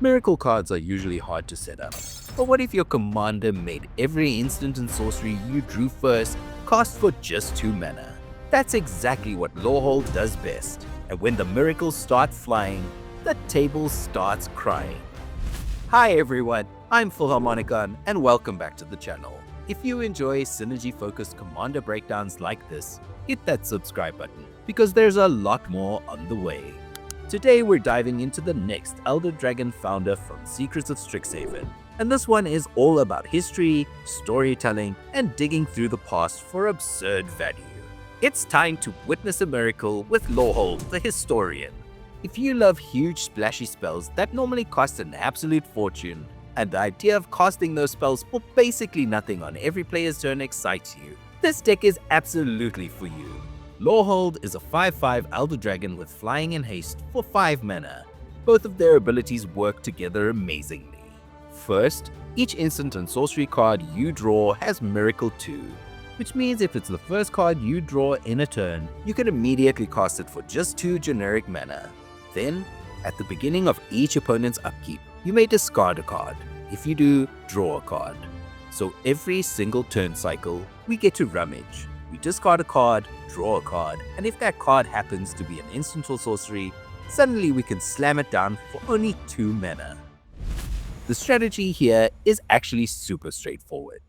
Miracle cards are usually hard to set up, but what if your commander made every instant and sorcery you drew first cast for just 2 mana? That's exactly what Lorehold does best, and when the miracles start flying, the table starts crying. Hi everyone, I'm Philharmonicon and welcome back to the channel. If you enjoy synergy-focused commander breakdowns like this, hit that subscribe button because there's a lot more on the way. Today we're diving into the next Elder Dragon founder from Secrets of Strixhaven, and this one is all about history, storytelling, and digging through the past for absurd value. It's time to witness a miracle with Lorehold the Historian. If you love huge splashy spells that normally cost an absolute fortune, and the idea of casting those spells for basically nothing on every player's turn excites you, this deck is absolutely for you. Lorehold is a 5/5 Elder Dragon with flying and haste for 5 mana. Both of their abilities work together amazingly. First, each instant and sorcery card you draw has Miracle 2, which means if it's the first card you draw in a turn, you can immediately cast it for just 2 generic mana. Then, at the beginning of each opponent's upkeep, you may discard a card. If you do, draw a card. So every single turn cycle, we get to rummage. We discard a card, draw a card, and if that card happens to be an instant or sorcery, suddenly we can slam it down for only 2 mana. The strategy here is actually super straightforward.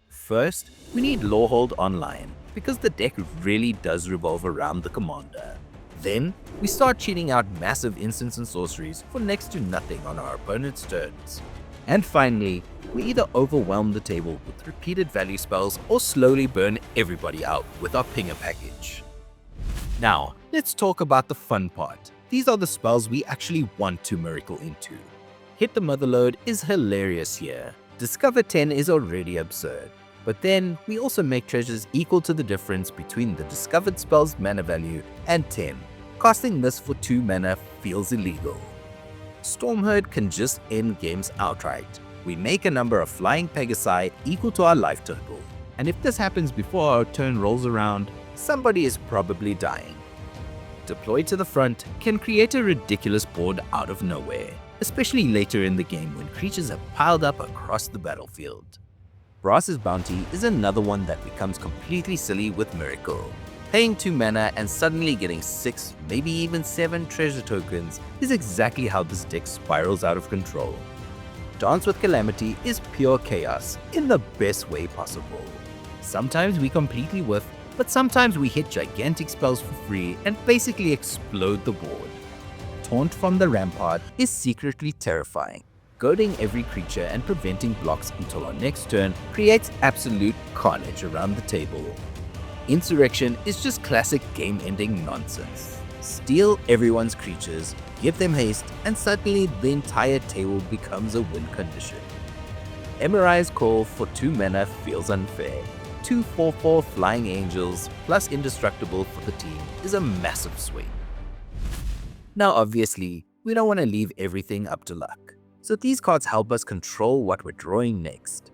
First, we need Lorehold online, because the deck really does revolve around the commander. Then, we start cheating out massive instants and sorceries for next to nothing on our opponent's turns. And finally, we either overwhelm the table with repeated value spells or slowly burn everybody out with our pinger package. Now, let's talk about the fun part. These are the spells we actually want to miracle into. Hit the Mother Lode is hilarious here. Discover 10 is already absurd. But then, we also make treasures equal to the difference between the discovered spell's mana value and 10. Casting this for 2 mana feels illegal. Stormherd can just end games outright. We make a number of flying Pegasi equal to our life total. And if this happens before our turn rolls around, somebody is probably dying. Deploy to the front can create a ridiculous board out of nowhere, especially later in the game when creatures have piled up across the battlefield. Brass's Bounty is another one that becomes completely silly with Miracle. Paying 2 mana and suddenly getting 6, maybe even 7 treasure tokens is exactly how this deck spirals out of control. Dance with Calamity is pure chaos in the best way possible. Sometimes we completely whiff, but sometimes we hit gigantic spells for free and basically explode the board. Taunt from the Rampart is secretly terrifying. Goading every creature and preventing blocks until our next turn creates absolute carnage around the table. Insurrection is just classic game-ending nonsense. Steal everyone's creatures, give them haste, and suddenly the entire table becomes a win condition. Emeri's Call for 2 mana feels unfair. 2 4/4 Flying Angels plus Indestructible for the team is a massive swing. Now obviously, we don't want to leave everything up to luck, so these cards help us control what we're drawing next.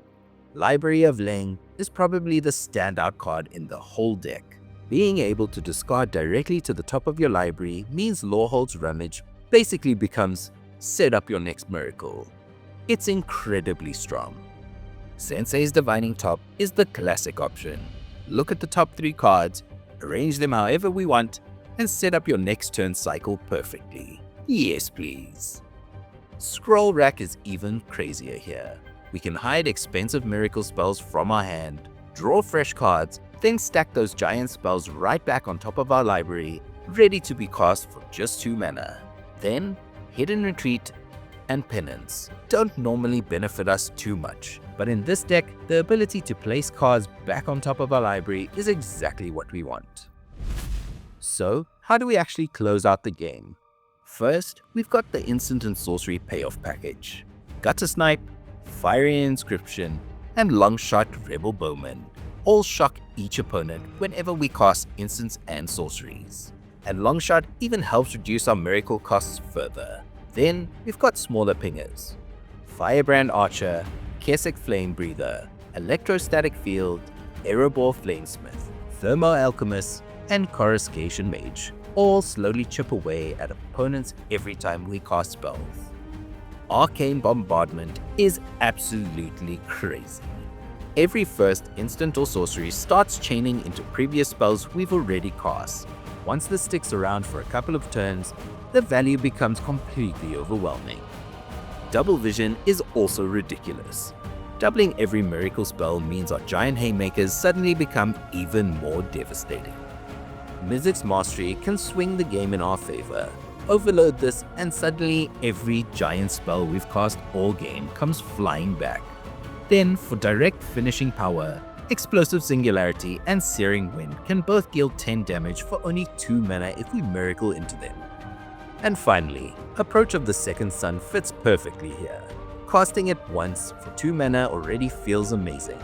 Library of Leng is probably the standout card in the whole deck. Being able to discard directly to the top of your library means Lorehold's Rummage basically becomes set up your next miracle. It's incredibly strong. Sensei's Divining Top is the classic option. Look at the top 3 cards, arrange them however we want, and set up your next turn cycle perfectly. Yes please. Scroll Rack is even crazier here. We can hide expensive miracle spells from our hand, draw fresh cards, then stack those giant spells right back on top of our library, ready to be cast for just 2 mana. Then, Hidden Retreat and Penance don't normally benefit us too much, but in this deck, the ability to place cards back on top of our library is exactly what we want. So, how do we actually close out the game? First, we've got the instant and sorcery payoff package. Guttersnipe, Fiery Inscription, and Longshot Rebel Bowman all shock each opponent whenever we cast instants and sorceries. And Longshot even helps reduce our miracle costs further. Then we've got smaller pingers. Firebrand Archer, Kesek Flame Breather, Electrostatic Field, Erebor Flamesmith, Thermo Alchemist, and Coruscation Mage all slowly chip away at opponents every time we cast spells. Arcane Bombardment is absolutely crazy. Every first instant or sorcery starts chaining into previous spells we've already cast. Once this sticks around for a couple of turns, the value becomes completely overwhelming. Double Vision is also ridiculous. Doubling every miracle spell means our giant haymakers suddenly become even more devastating. Mizzet's Mastery can swing the game in our favor. Overload this and suddenly every giant spell we've cast all game comes flying back. Then for direct finishing power, Explosive Singularity and Searing Wind can both deal 10 damage for only 2 mana if we miracle into them. And finally, Approach of the Second Sun fits perfectly here. Casting it once for 2 mana already feels amazing,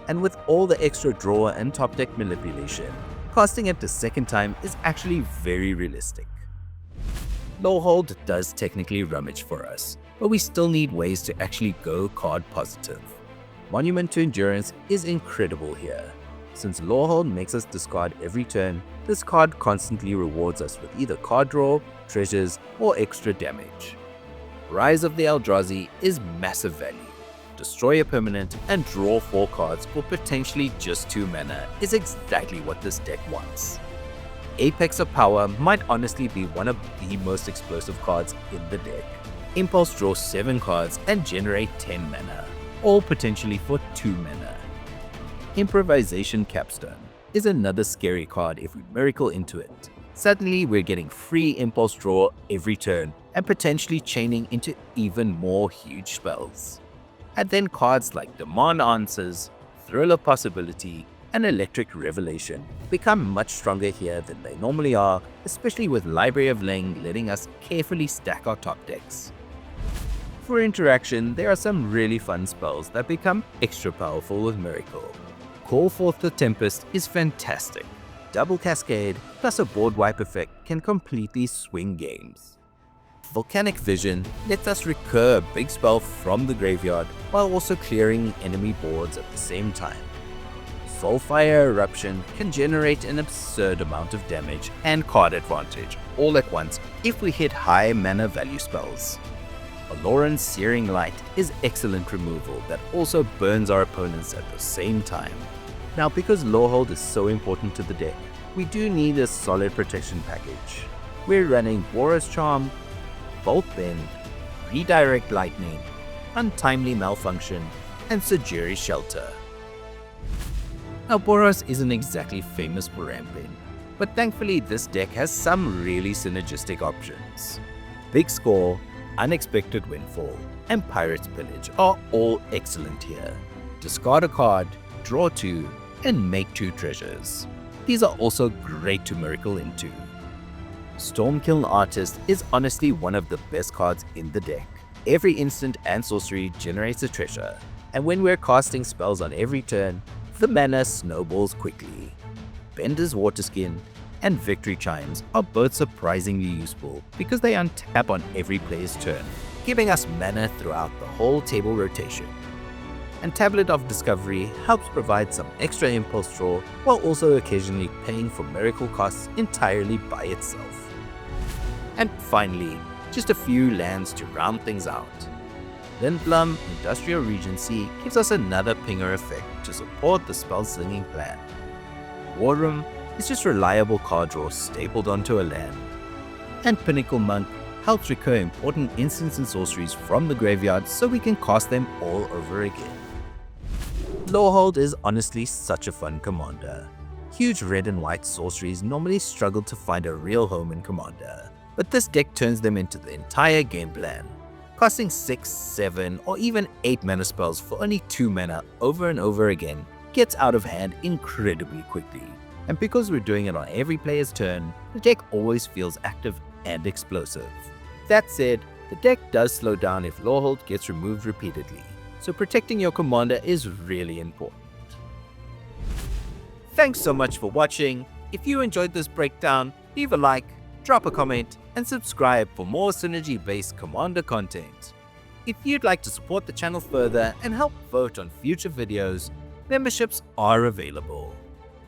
and with all the extra draw and Topdeck Manipulation, casting it the second time is actually very realistic. Lorehold does technically rummage for us, but we still need ways to actually go card positive. Monument to Endurance is incredible here. Since Lorehold makes us discard every turn, this card constantly rewards us with either card draw, treasures, or extra damage. Rise of the Eldrazi is massive value. Destroy a permanent and draw 4 cards for potentially just 2 mana is exactly what this deck wants. Apex of Power might honestly be one of the most explosive cards in the deck. Impulse draw 7 cards and generate 10 mana, all potentially for 2 mana. Improvisation Capstone is another scary card if we miracle into it. Suddenly we're getting free impulse draw every turn and potentially chaining into even more huge spells. And then cards like Demand Answers, Thrill of Possibility, and Electric Revelation become much stronger here than they normally are, especially with Library of Leng letting us carefully stack our top decks. For interaction, there are some really fun spells that become extra powerful with Miracle. Call Forth the Tempest is fantastic. Double Cascade plus a board wipe effect can completely swing games. Volcanic Vision lets us recur a big spell from the graveyard while also clearing enemy boards at the same time. Soulfire Eruption can generate an absurd amount of damage and card advantage all at once if we hit high mana value spells. Aloran's Searing Light is excellent removal that also burns our opponents at the same time. Now, because Lorehold is so important to the deck, we do need a solid protection package. We're running Boros Charm, Bolt Bend, Redirect Lightning, Untimely Malfunction, and Sejiri's Shelter. Now, Boros isn't exactly famous for ramping, but thankfully this deck has some really synergistic options. Big Score, Unexpected Windfall, and Pirate's Pillage are all excellent here. Discard a card, draw 2, and make 2 treasures. These are also great to miracle into. Stormkiln Artist is honestly one of the best cards in the deck. Every instant and sorcery generates a treasure, and when we're casting spells on every turn, the mana snowballs quickly. Bender's Waterskin and Victory Chimes are both surprisingly useful because they untap on every player's turn, giving us mana throughout the whole table rotation. And Tablet of Discovery helps provide some extra impulse draw while also occasionally paying for miracle costs entirely by itself. And finally, just a few lands to round things out. Lindblum Industrial Regency gives us another pinger effect to support the spell-slinging plan. War Room is just reliable card draw stapled onto a land. And Pinnacle Monk helps recur important instants and sorceries from the graveyard so we can cast them all over again. Lorehold is honestly such a fun commander. Huge red and white sorceries normally struggle to find a real home in Commander, but this deck turns them into the entire game plan. Casting 6, 7, or even 8 mana spells for only 2 mana over and over again gets out of hand incredibly quickly. And because we're doing it on every player's turn, the deck always feels active and explosive. That said, the deck does slow down if Lorehold gets removed repeatedly, so protecting your commander is really important. Thanks so much for watching. If you enjoyed this breakdown, leave a like, drop a comment, and subscribe for more synergy-based commander content. If you'd like to support the channel further and help vote on future videos, memberships are available.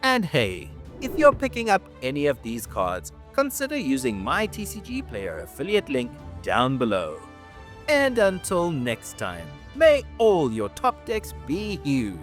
And hey, if you're picking up any of these cards, consider using my TCG Player affiliate link down below. And until next time, may all your top decks be huge.